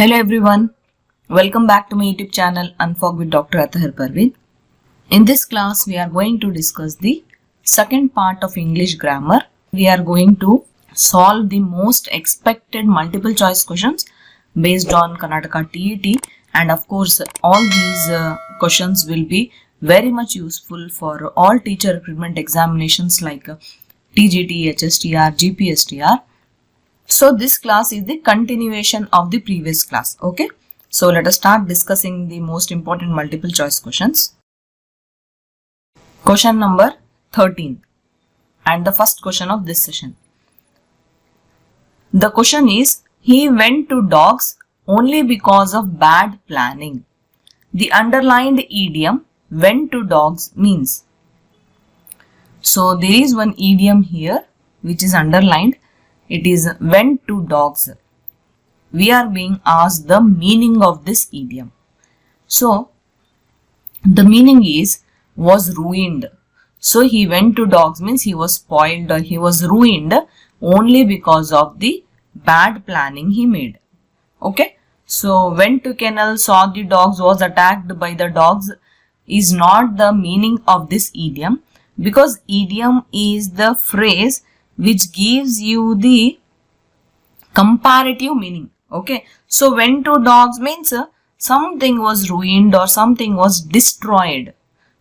Hello everyone, welcome back to my YouTube channel Unfog with Dr. Atahar Parveen. In this class we are going to discuss the second part of English grammar. We are going to solve the most expected multiple choice questions based on Karnataka TET, and of course all these questions will be very much useful for all teacher recruitment examinations like TGT, Hstr, Gpstr. So this class is the continuation of the previous class. Okay. So let us start discussing the most important multiple choice questions. Question number 13 and the first question of this session. The question is, he went to dogs only because of bad planning. The underlined idiom went to dogs means. So there is one idiom here which is underlined. It is went to dogs. We are being asked the meaning of this idiom. So the meaning is was ruined. So he went to dogs means he was spoiled or he was ruined only because of the bad planning he made. Okay. So went to kennel, saw the dogs, was attacked by the dogs is not the meaning of this idiom, because idiom is the phrase which gives you the comparative meaning. Okay. So went to dogs means something was ruined or something was destroyed.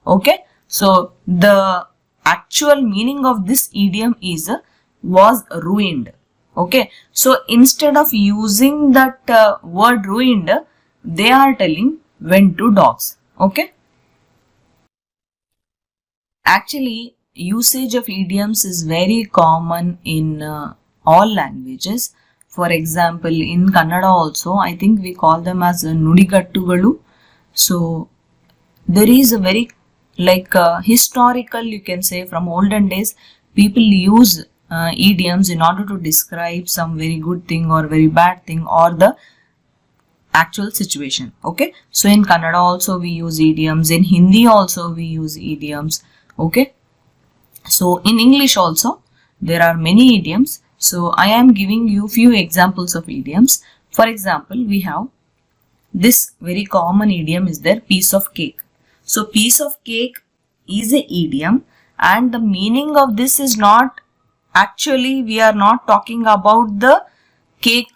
Okay. So the actual meaning of this idiom is was ruined. Okay. So instead of using that word ruined, they are telling went to dogs. Okay. Actually, usage of idioms is very common in all languages. For example, in Kannada also, I think we call them as nudigattugalu. So there is a very historical, you can say, from olden days, people use idioms in order to describe some very good thing or very bad thing or the actual situation. Okay. So in Kannada also we use idioms. In Hindi also we use idioms. Okay. So in English also there are many idioms. So I am giving you few examples of idioms. For example, we have this very common idiom is there, piece of cake. So piece of cake is a idiom, and the meaning of this is not actually, we are not talking about the cake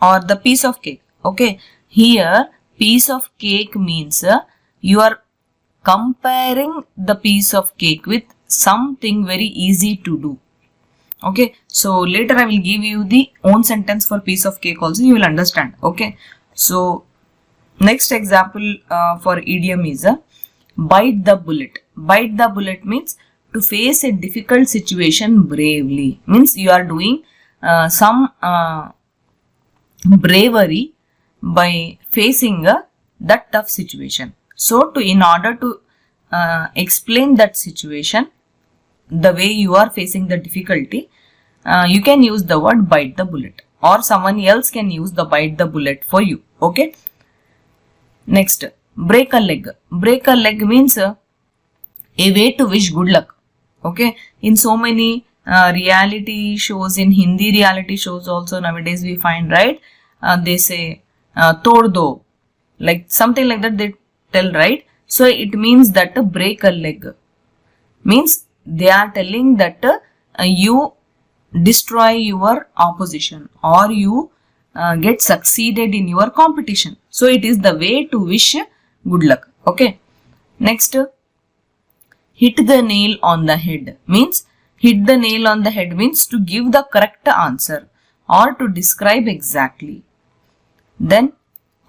or the piece of cake. Okay. Here piece of cake means you are comparing the piece of cake with something very easy to do. Okay. So later I will give you the own sentence for piece of cake also, you will understand. Okay. So next example for idiom is bite the bullet. Bite the bullet means to face a difficult situation bravely. Means you are doing some bravery by facing that tough situation. So in order to explain that situation, the way you are facing the difficulty, you can use the word bite the bullet, or someone else can use the bite the bullet for you. Okay. Next, break a leg. Break a leg means a way to wish good luck. Okay. In so many reality shows, in Hindi reality shows also nowadays we find, right, they say tod do, like something like that they tell, right. So it means that break a leg means they are telling that you destroy your opposition or you get succeeded in your competition. So it is the way to wish good luck. Okay. Next, hit the nail on the head means, hit the nail on the head means to give the correct answer or to describe exactly. Then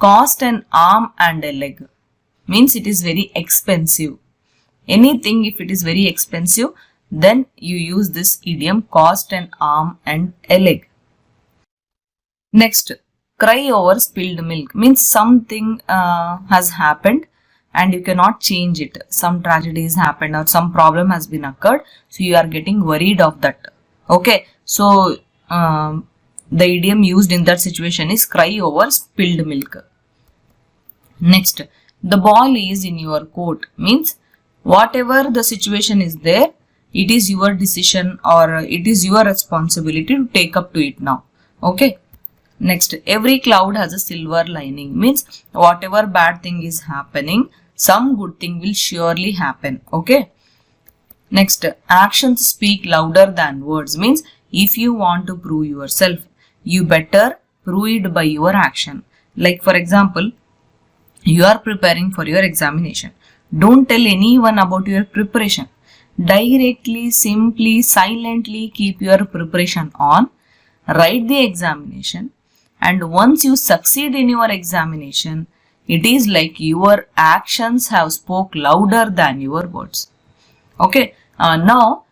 cost an arm and a leg means it is very expensive. Anything if it is very expensive, then you use this idiom, cost an arm and a leg. Next, cry over spilled milk means something has happened and you cannot change it. Some tragedy has happened or some problem has been occurred. So you are getting worried of that. Okay. So the idiom used in that situation is cry over spilled milk. Next, the ball is in your court means whatever the situation is there, it is your decision or it is your responsibility to take up to it now. Okay. Next, every cloud has a silver lining. Means whatever bad thing is happening, some good thing will surely happen. Okay. Next, actions speak louder than words. Means if you want to prove yourself, you better prove it by your action. Like for example, you are preparing for your examination. Don't tell anyone about your preparation. Directly, simply, silently keep your preparation on. Write the examination. And once you succeed in your examination, it is like your actions have spoke louder than your words. Okay. Now,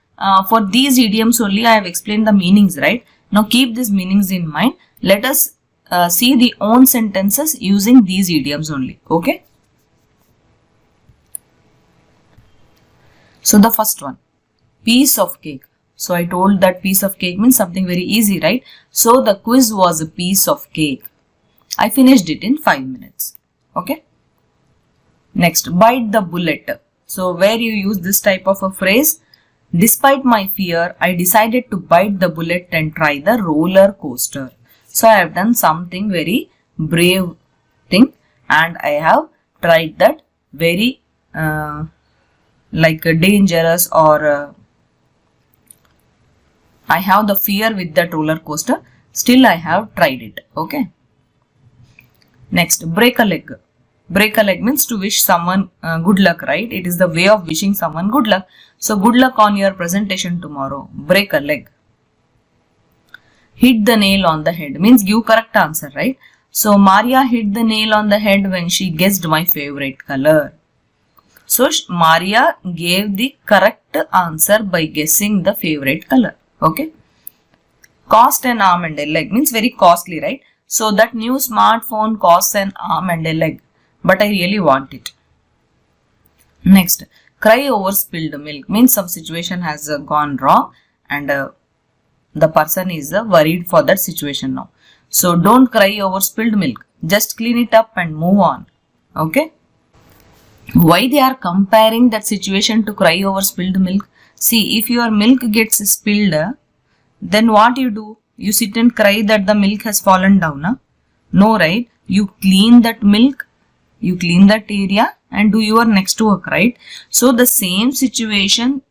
for these idioms only I have explained the meanings, right? Now keep these meanings in mind. Let us see the own sentences using these idioms only. Okay. So the first one, piece of cake. So I told that piece of cake means something very easy, right? So the quiz was a piece of cake. I finished it in 5 minutes. Okay. Next, bite the bullet. So where you use this type of a phrase, despite my fear, I decided to bite the bullet and try the roller coaster. So I have done something very brave thing and I have tried that very dangerous or I have the fear with that roller coaster. Still I have tried it. Okay. Next, break a leg. Break a leg means to wish someone good luck, right? It is the way of wishing someone good luck. So good luck on your presentation tomorrow. Break a leg. Hit the nail on the head means give correct answer, right? So Maria hit the nail on the head when she guessed my favorite color. So Maria gave the correct answer by guessing the favorite color. Okay. Cost an arm and a leg means very costly, right? So that new smartphone costs an arm and a leg. But I really want it. Next, cry over spilled milk means some situation has gone wrong and the person is worried for that situation now. So don't cry over spilled milk. Just clean it up and move on. Okay. Why they are comparing that situation to cry over spilled milk? See, if your milk gets spilled, then what you do? You sit and cry that the milk has fallen down. Huh? No, right? You clean that milk, you clean that area and do your next work, right? So the same situation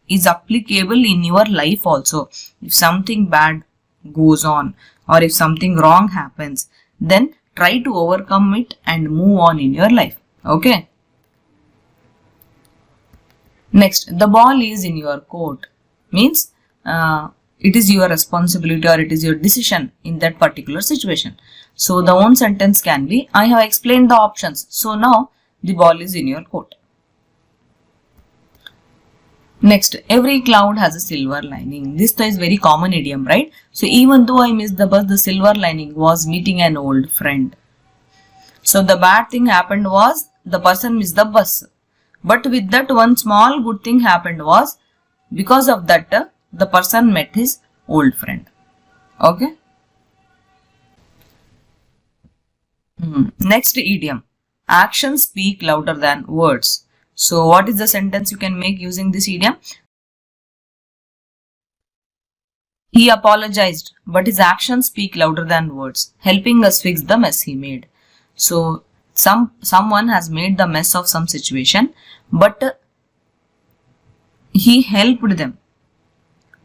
is applicable in your life also. If something bad goes on or if something wrong happens, then try to overcome it and move on in your life. Okay. Next, the ball is in your court means it is your responsibility or it is your decision in that particular situation. So the own sentence can be, I have explained the options. So now the ball is in your court. Next, every cloud has a silver lining. This is very common idiom, right? So even though I missed the bus, the silver lining was meeting an old friend. So the bad thing happened was the person missed the bus. But with that one small good thing happened was because of that the person met his old friend. Okay. Next idiom. Actions speak louder than words. So what is the sentence you can make using this idiom? He apologized, but his actions speak louder than words, helping us fix the mess he made. So someone has made the mess of some situation, but he helped them.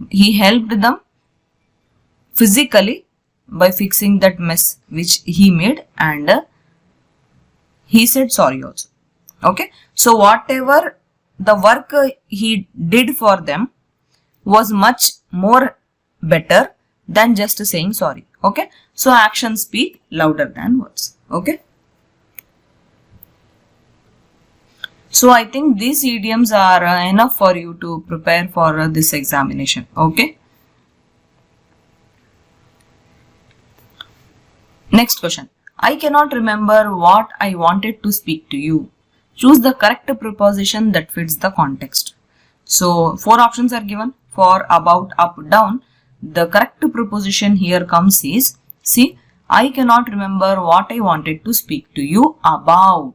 He helped them physically by fixing that mess which he made, and he said sorry also. Okay. So whatever the work he did for them was much more better than just saying sorry. Okay. So actions speak louder than words. Okay. So I think these idioms are enough for you to prepare for this examination. Okay. Next question. I cannot remember what I wanted to speak to you. Choose the correct preposition that fits the context. So 4 options are given for about, up, down. The correct preposition here comes is, see, I cannot remember what I wanted to speak to you about.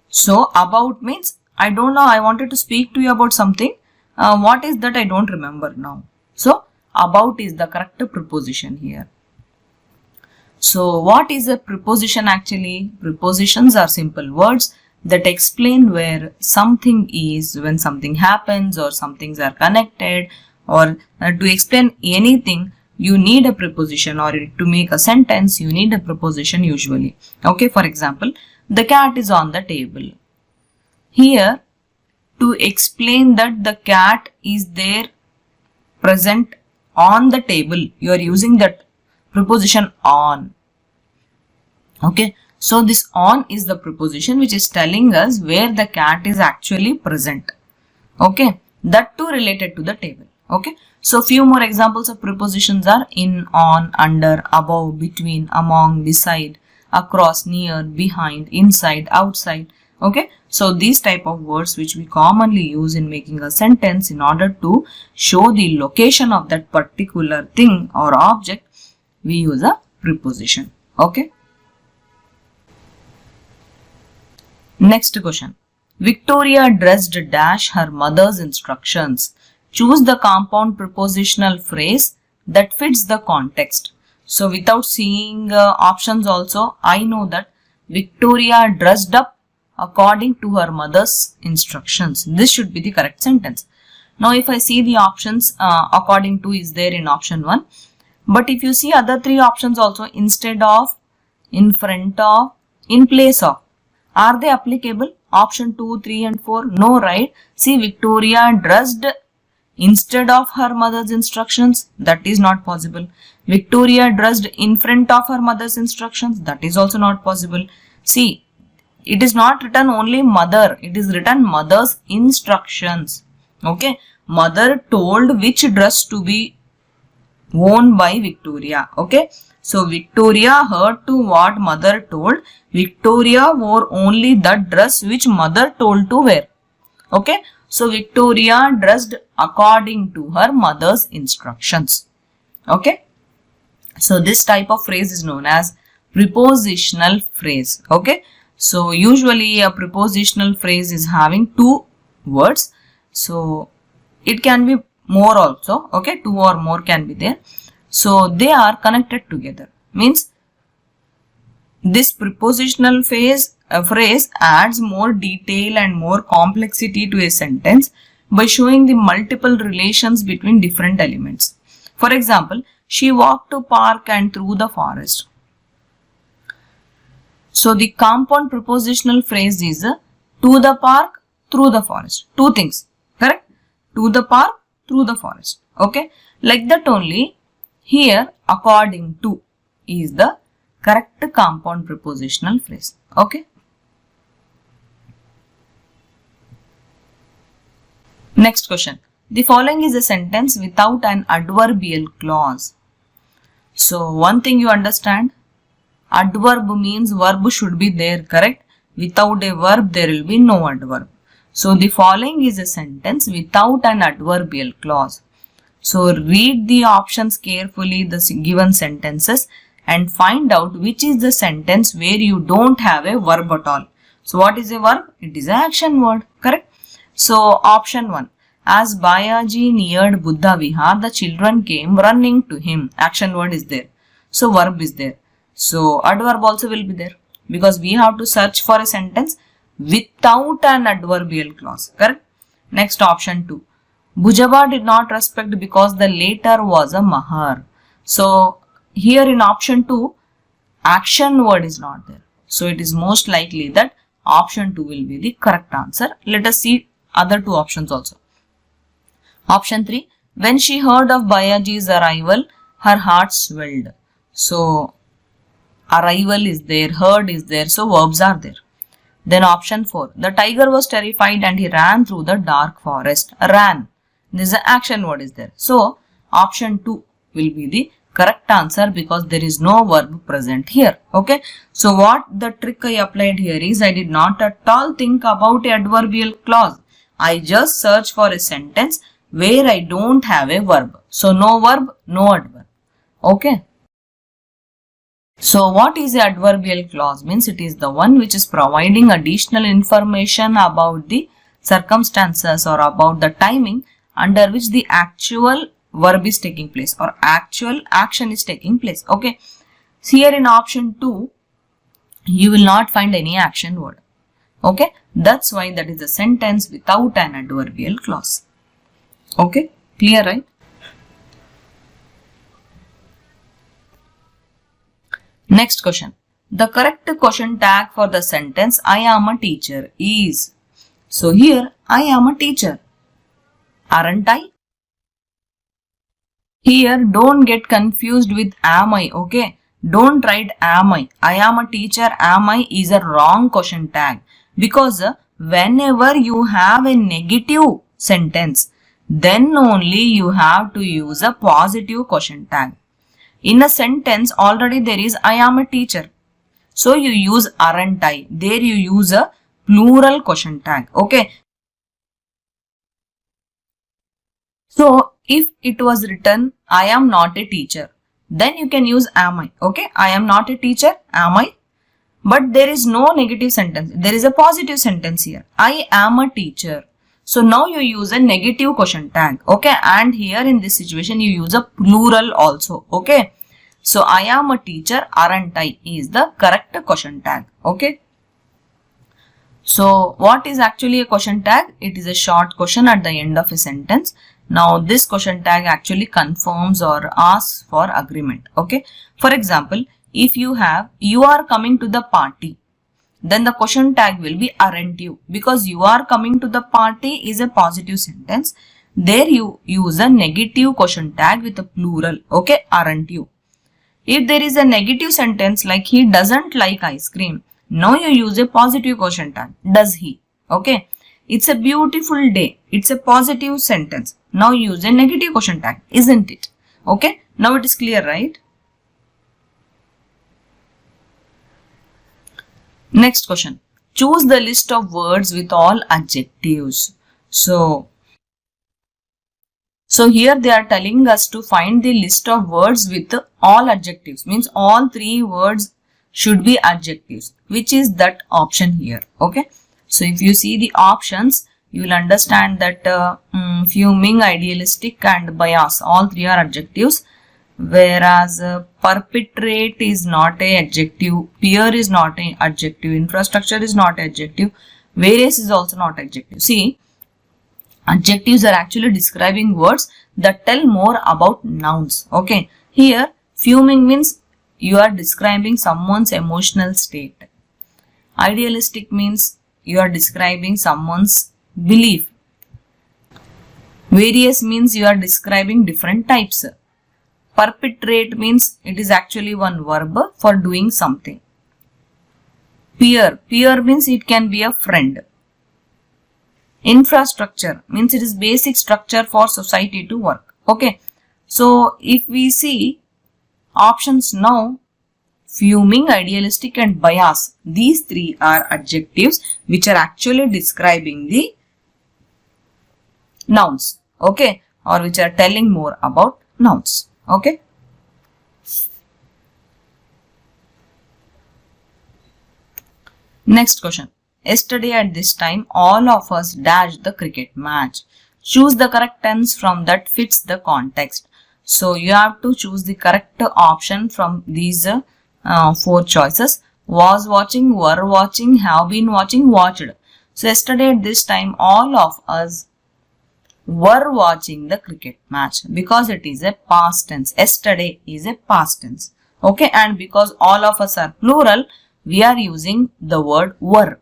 So about means I don't know, I wanted to speak to you about something. What is that I don't remember now. So about is the correct preposition here. So what is a preposition actually? Prepositions are simple words that explain where something is, when something happens, or some things are connected, or to explain anything you need a preposition, or to make a sentence you need a preposition usually. Okay, for example, the cat is on the table. Here, to explain that the cat is there present on the table, you are using that preposition on. Okay, so this on is the preposition which is telling us where the cat is actually present. Okay, that too related to the table. Okay, so few more examples of prepositions are in, on, under, above, between, among, beside, across, near, behind, inside, outside. Okay, so these type of words which we commonly use in making a sentence in order to show the location of that particular thing or object, we use a preposition. Okay. Next question. Victoria dressed dash her mother's instructions. Choose the compound prepositional phrase that fits the context. So without seeing options also, I know that Victoria dressed up according to her mother's instructions. This should be the correct sentence. Now if I see the options, according to is there in option 1. But if you see other 3 options also, instead of, in front of, in place of, are they applicable? Option 2, 3 and 4? No, right? See, Victoria dressed instead of her mother's instructions. That is not possible. Victoria dressed in front of her mother's instructions. That is also not possible. See, it is not written only mother. It is written mother's instructions. Okay. Mother told which dress to be worn by Victoria. Okay. So Victoria heard to what mother told. Victoria wore only that dress which mother told to wear. Okay. So Victoria dressed according to her mother's instructions. Okay. So this type of phrase is known as prepositional phrase. Okay. So usually a prepositional phrase is having 2 words. So it can be more also. Okay. 2 or more can be there. So they are connected together. Means this prepositional phrase adds more detail and more complexity to a sentence by showing the multiple relations between different elements. For example, she walked to park and through the forest. So the compound prepositional phrase is to the park, through the forest. 2 things, correct? To the park, through the forest. Okay. Like that only, here according to is the correct compound prepositional phrase. Okay. Next question. The following is a sentence without an adverbial clause. So one thing you understand, adverb means verb should be there, correct? Without a verb there will be no adverb. So the following is a sentence without an adverbial clause. So read the options carefully, the given sentences, and find out which is the sentence where you don't have a verb at all. So what is a verb? It is an action word, correct? So option 1. As Bayaji neared Buddha Vihar, the children came running to him. Action word is there. So verb is there. So adverb also will be there. Because we have to search for a sentence without an adverbial clause, correct? Next option 2. Bhujaba did not respect because the later was a mahar. So here in option 2, action word is not there. So it is most likely that option 2 will be the correct answer. Let us see other 2 options also. Option 3. When she heard of Bayaji's arrival, her heart swelled. So arrival is there, heard is there, so verbs are there. Then option 4. The tiger was terrified and he ran through the dark forest. Ran. This is an action word is there. So option 2 will be the correct answer because there is no verb present here. Okay. So what the trick I applied here is I did not at all think about a adverbial clause. I just search for a sentence where I don't have a verb. So no verb, no adverb. Okay. So what is the adverbial clause? Means it is the one which is providing additional information about the circumstances or about the timing under which the actual verb is taking place or actual action is taking place. Okay. Here in option 2, you will not find any action word. Okay, that's why that is a sentence without an adverbial clause. Okay, clear, right? Next question. The correct question tag for the sentence I am a teacher is. So here I am a teacher. Aren't I? Here don't get confused with am I. Okay, don't write am I. I am a teacher, am I is a wrong question tag, because whenever you have a negative sentence, then only you have to use a positive question tag. In a sentence already there is I am a teacher, so you use aren't I. There you use a plural question tag. Okay, so if it was written I am not a teacher, then you can use am I. Okay, I am not a teacher, am I? But there is no negative sentence. There is a positive sentence here. I am a teacher. So now you use a negative question tag. Okay, and here in this situation you use a plural also. Okay, so I am a teacher, aren't I is the correct question tag. Okay. So what is actually a question tag? It is a short question at the end of a sentence. Now this question tag actually confirms or asks for agreement. Okay. For example, if you have you are coming to the party, then the question tag will be aren't you, because you are coming to the party is a positive sentence. There you use a negative question tag with a plural. Okay, aren't you. If there is a negative sentence like he doesn't like ice cream, now you use a positive question tag. Does he? Okay. It's a beautiful day. It's a positive sentence. Now use a negative question tag, isn't it? Okay. Now it is clear, right? Next question. Choose the list of words with all adjectives. So here they are telling us to find the list of words with all adjectives. Means all 3 words should be adjectives. Which is that option here. Okay. So if you see the options, you will understand that fuming, idealistic and bias, all 3 are adjectives. Whereas perpetrate is not a adjective, peer is not a adjective, infrastructure is not adjective, various is also not adjective. See, adjectives are actually describing words that tell more about nouns. Okay, here fuming means you are describing someone's emotional state. Idealistic means you are describing someone's belief. Various means you are describing different types. Perpetrate means it is actually one verb for doing something. Peer means it can be a friend. Infrastructure means it is basic structure for society to work. Okay. So if we see options now, fuming, idealistic and bias, these 3 are adjectives which are actually describing the nouns. Okay. Or which are telling more about nouns. Okay. Next question. Yesterday at this time, all of us dashed the cricket match. Choose the correct tense from that fits the context. So you have to choose the correct option from these 4 choices. Was watching, were watching, have been watching, watched. So yesterday at this time, all of us were watching the cricket match, because it is a past tense. Yesterday is a past tense. Okay, and because all of us are plural, we are using the word were.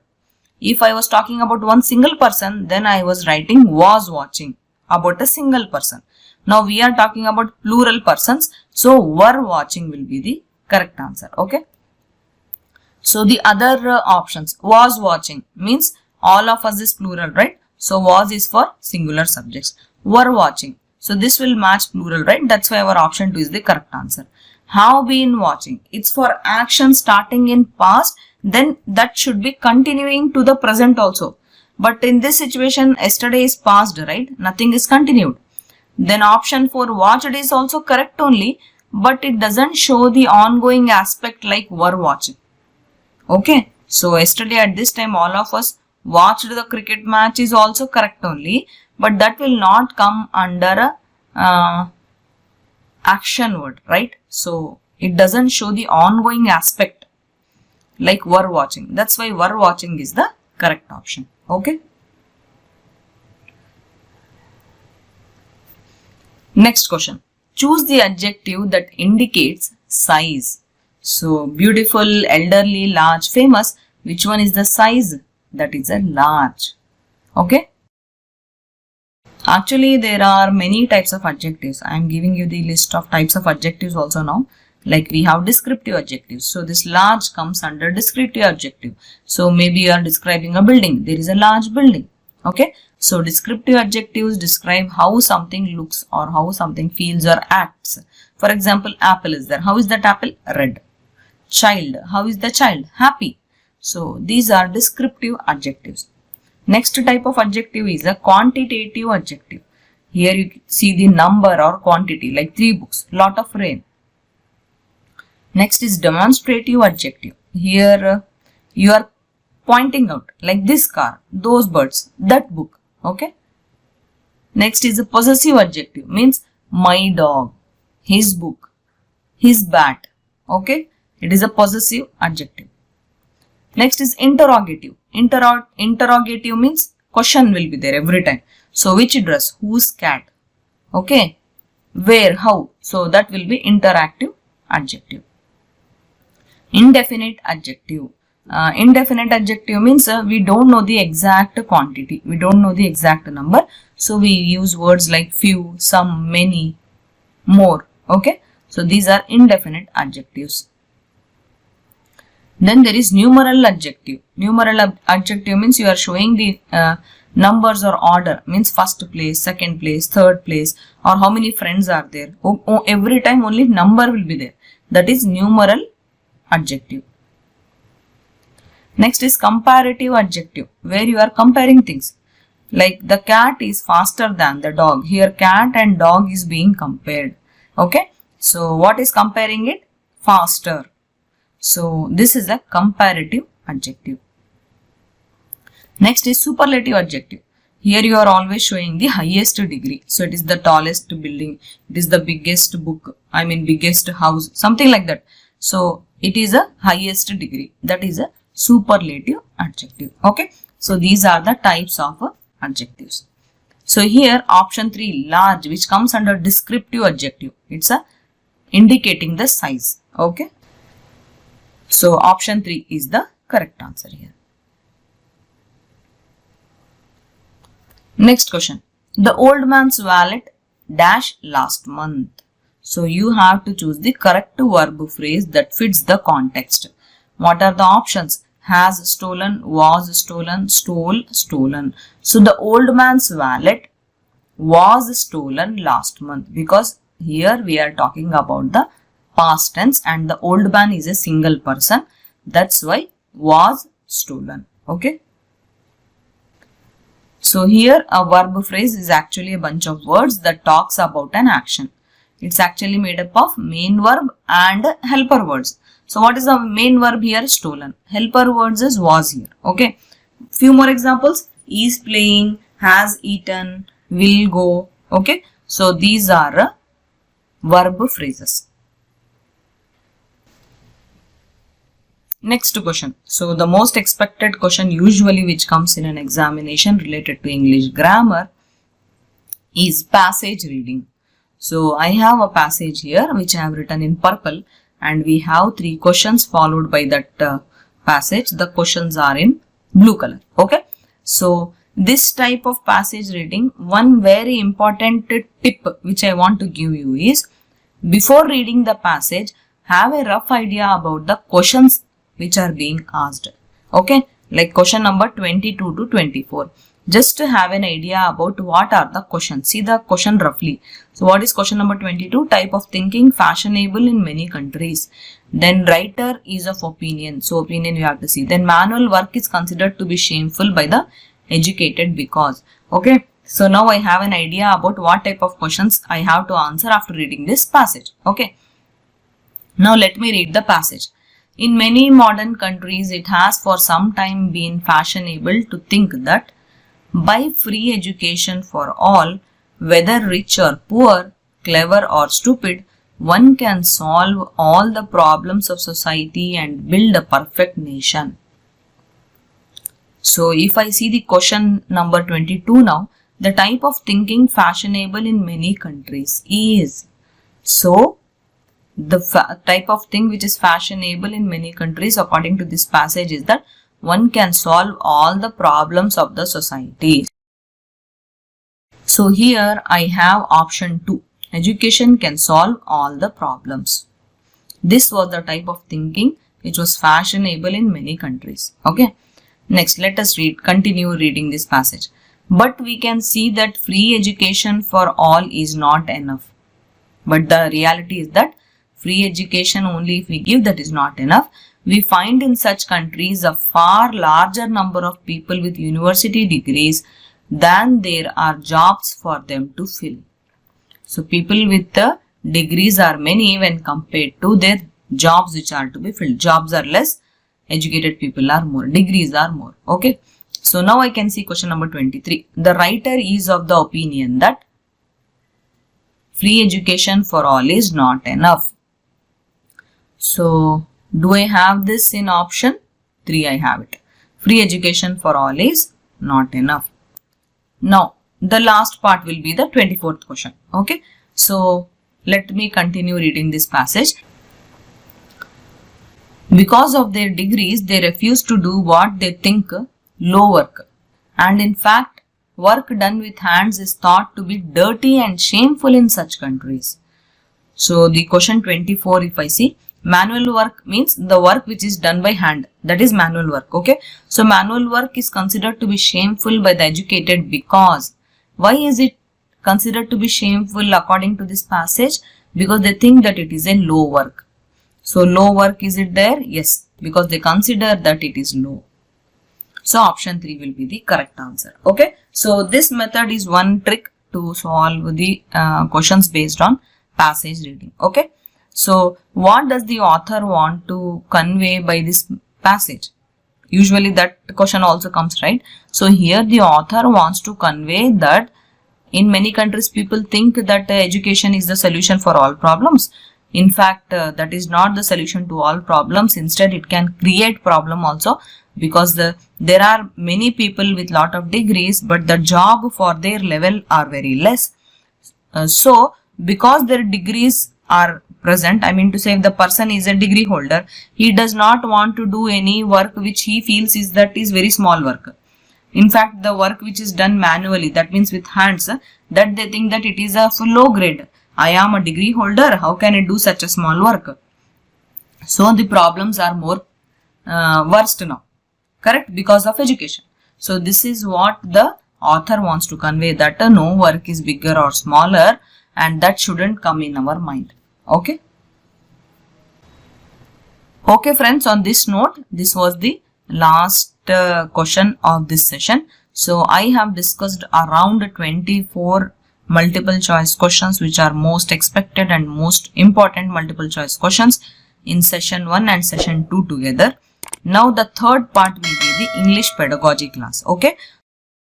If I was talking about one single person, then I was writing was watching about a single person. Now we are talking about plural persons, so were watching will be the correct answer. Okay. So the other options, was watching means all of us is plural, right? So was is for singular subjects. Were watching. So this will match plural, right? That's why our option 2 is the correct answer. Have been watching. It's for action starting in past, then that should be continuing to the present also. But in this situation, yesterday is past, right? Nothing is continued. Then option 4, watched is also correct only, but it doesn't show the ongoing aspect like were watching. Okay. So yesterday at this time, all of us watched the cricket match is also correct only, but that will not come under a action word, right? So It doesn't show the ongoing aspect like were watching. That's why were watching is the correct option. Okay. Next question. Choose the adjective that indicates size. So beautiful, elderly, large, famous. Which one is the size? That is a large. Okay. Actually, there are many types of adjectives. I am giving you the list of types of adjectives also now. Like we have descriptive adjectives. So this large comes under descriptive adjective. So maybe you are describing a building. There is a large building. Okay. So descriptive adjectives describe how something looks or how something feels or acts. For example, apple is there. How is that apple? Red. Child. How is the child? Happy. So these are descriptive adjectives. Next type of adjective is a quantitative adjective. Here you see the number or quantity like 3 books, lot of rain. Next is demonstrative adjective. Here you are pointing out like this car, those birds, that book. Okay. Next is a possessive adjective, means my dog, his book, his bat. Okay. It is a possessive adjective. Next is interrogative. Interrogative means question will be there every time. So which dress? Whose cat? Okay. Where? How? So that will be interactive adjective. Indefinite adjective. Indefinite adjective means we don't know the exact quantity. We don't know the exact number. So we use words like few, some, many, more. Okay. So these are indefinite adjectives. Then there is numeral adjective. Numeral adjective means you are showing the numbers or order, means first place, second place, third place, or how many friends are there. Every time only number will be there. That is numeral adjective. Next is comparative adjective, where you are comparing things. Like the cat is faster than the dog. Here cat and dog is being compared. Okay. So what is comparing it? Faster. So this is a comparative adjective. Next is superlative adjective. Here you are always showing the highest degree. So it is the tallest building. It is the biggest book. I mean biggest house. Something like that. So it is a highest degree. That is a superlative adjective. Okay. So these are the types of adjectives. So here option 3, large, which comes under descriptive adjective. It's a indicating the size. Okay. So option 3 is the correct answer here. Next question. The old man's wallet dash last month. So you have to choose the correct verb phrase that fits the context. What are the options? Has stolen, was stolen, stole, stolen. So the old man's wallet was stolen last month, because here we are talking about the past tense and the old man is a single person. That's why was stolen. Okay. So here a verb phrase is actually a bunch of words that talks about an action. It's actually made up of main verb and helper words. So what is the main verb here? Stolen. Helper words is was here. Okay. Few more examples. Is playing, has eaten, will go. Okay. So these are verb phrases. Next question. So the most expected question usually which comes in an examination related to English grammar is passage reading. So I have a passage here which I have written in purple, and we have 3 questions followed by that passage. The questions are in blue color. Okay. So this type of passage reading, one very important tip which I want to give you is, before reading the passage, have a rough idea about the questions which are being asked. Okay. Like question number 22 to 24. Just to have an idea about what are the questions. See the question roughly. So what is question number 22? Type of thinking fashionable in many countries. Then writer is of opinion. So opinion you have to see. Then manual work is considered to be shameful by the educated because. Okay. So now I have an idea about what type of questions I have to answer after reading this passage. Okay. Now let me read the passage. In many modern countries, it has for some time been fashionable to think that by free education for all, whether rich or poor, clever or stupid, one can solve all the problems of society and build a perfect nation. So if I see the question number 22 now, the type of thinking fashionable in many countries is. So the type of thing which is fashionable in many countries according to this passage is that one can solve all the problems of the society. So here I have option 2. Education can solve all the problems. This was the type of thinking which was fashionable in many countries. Okay. Next, let us continue reading this passage. But we can see that free education for all is not enough. But the reality is that free education only if we give, that is not enough. We find in such countries a far larger number of people with university degrees than there are jobs for them to fill. So people with the degrees are many when compared to their jobs which are to be filled. Jobs are less, educated people are more, degrees are more. Okay. So now I can see question number 23. The writer is of the opinion that free education for all is not enough. So do I have this in option 3? I have it. Free education for all is not enough. Now the last part will be the 24th question. Okay. So let me continue reading this passage. Because of their degrees, they refuse to do what they think low work. And in fact, work done with hands is thought to be dirty and shameful in such countries. So the question 24, if I see, manual work means the work which is done by hand. That is manual work. Okay. So manual work is considered to be shameful by the educated because. Why is it considered to be shameful according to this passage? Because they think that it is a low work. So low work, is it there? Yes, because they consider that it is low. So option 3 will be the correct answer. Okay. So this method is one trick to solve the questions based on passage reading. Okay. So what does the author want to convey by this passage? Usually that question also comes, right? So here the author wants to convey that in many countries people think that education is the solution for all problems. In fact, that is not the solution to all problems. Instead, it can create problem also because there are many people with lot of degrees, but the job for their level are very less. So because their degrees are present, I mean to say if the person is a degree holder, he does not want to do any work which he feels is very small work. In fact, the work which is done manually, that means with hands, that they think that it is a low grade. I am a degree holder, how can I do such a small work? So the problems are more worst now, correct, because of education. So this is what the author wants to convey, that no work is bigger or smaller, and that shouldn't come in our mind. Okay. Okay friends, on this note, this was the last question of this session. So I have discussed around 24 multiple choice questions which are most expected and most important multiple choice questions in session 1 and session 2 together. Now the third part will be the English pedagogy class. Okay.